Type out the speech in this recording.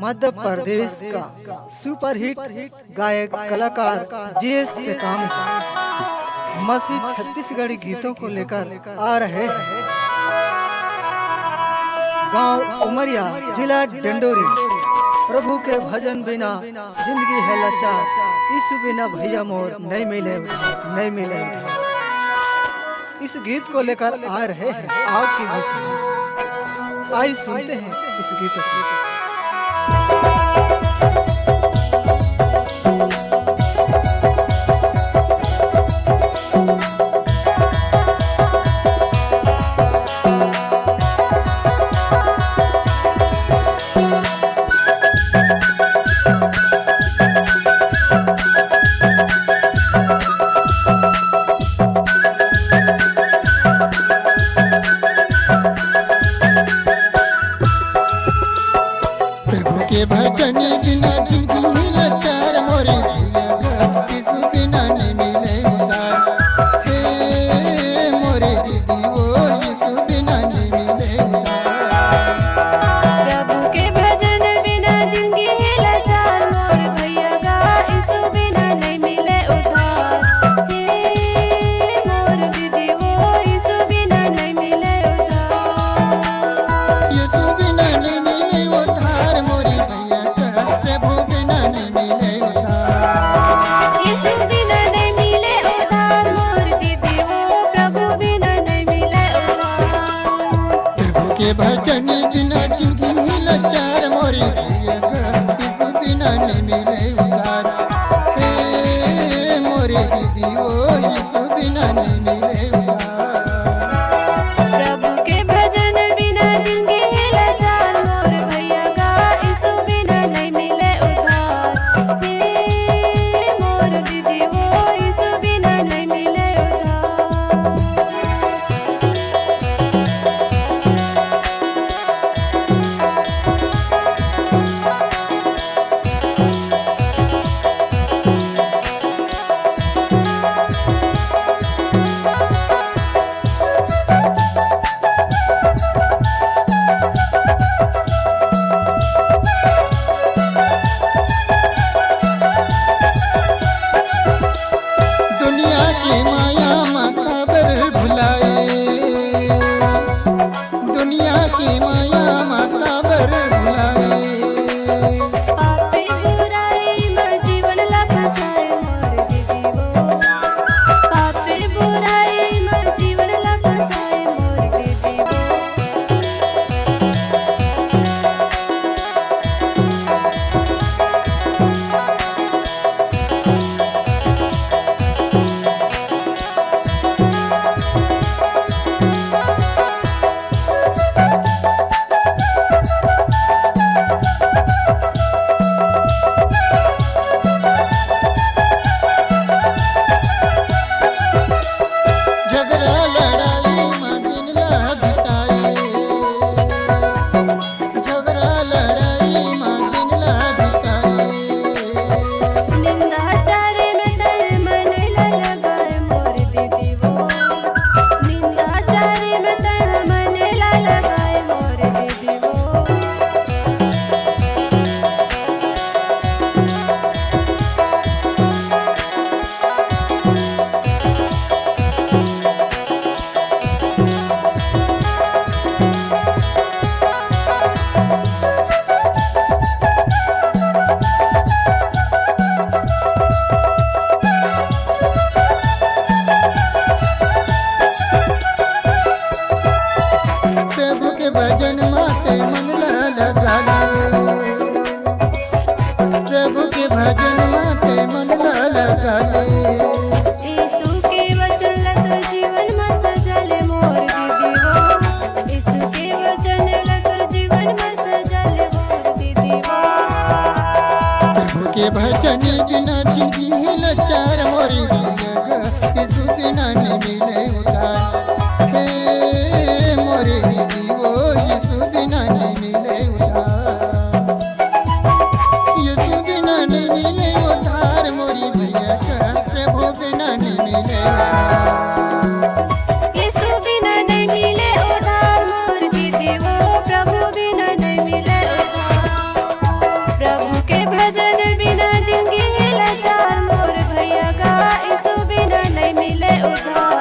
मध्य प्रदेश का सुपरहिट गायक कलाकार जीएस टेकाम मसीह छत्तीसगढ़ी गीतों को लेकर आ रहे हैं। गांव उमरिया, जिला डिंडोरी। प्रभु के भजन बिना जिंदगी है लाचार, यीशु बिना भैया मोर नहीं मिले। इस गीत को लेकर आ रहे हैं आपके बीच। आइए सुनते हैं इस गीत को। भजन बिना जिंदगी लाचार मोरे यीशु बिना नहीं मिले उधार। हे मोरे दीदी वो यीशु बिना नहीं मिले उधार। प्रभु के भजन बिना जिंदगी लाचार, मोर भैया गा यीशु बिना नहीं मिले उधार। हे मोर दीदी वो यीशु बिना नहीं मिले उधार। यीशु बिना नहीं मिले उधार मोरे प्रभु बिना नहीं मिले उधार। यीशु बिना नहीं मिले उधार, मोर दीदी वो प्रभु बिना नहीं मिले उधार। प्रभु के भजन बिना जिंदगी लाचार मोरे यीशु बिना नहीं मिले उधार। हे मोरे दीदी वो यीशु बिना नहीं मिले उधार। प्रभु के भजन बिना जिंदगी लाचार, मोर भैया गा यीशु बिना नहीं मिले उधार। हे मोर दीदी वो यीशु बिना नहीं मिले उधार। दुनिया की माया मकाबर भुलाए, दुनिया की माया मकाबर भुलाए। पापे बुराई में जीवन ला फसाए, मोर दीदी वो। पापे बुराई में जीवन ला फसाए, मोर दीदी वो। झगड़ा लड़ाई में दिन ला बिताए, झगड़ा लड़ाई में दिन ला बिताए। निंदाचारी में तन मन ला लगाए, मोर दीदी वो। निंदाचारी में तन मन ला लगाए, मोर दीदी वो। प्रभु के भजन माते मन ला लगा ले, प्रभु के भजन माते मन ला लगा ले। यीशु के वचन ला तोर जीवन में सजा ले, मोर दीदी वो। यीशु के वचन ला तोर जीवन में सजा ले, मोर दीदी वो। प्रभु के भजन बिना जिंदगी लाचार मोरे यीशु बिना नहीं मिले उधार। हे मोरे दीदी वो यीशु बिना नहीं मिले उधार। यीशु बिना नहीं मिले उधार मोरी भैया प्रभु बिना नहीं मिले उधार। यीशु बिना नहीं मिले उधार, मोर दीदी वो। प्रभु बिना नहीं मिले उधार। उधार।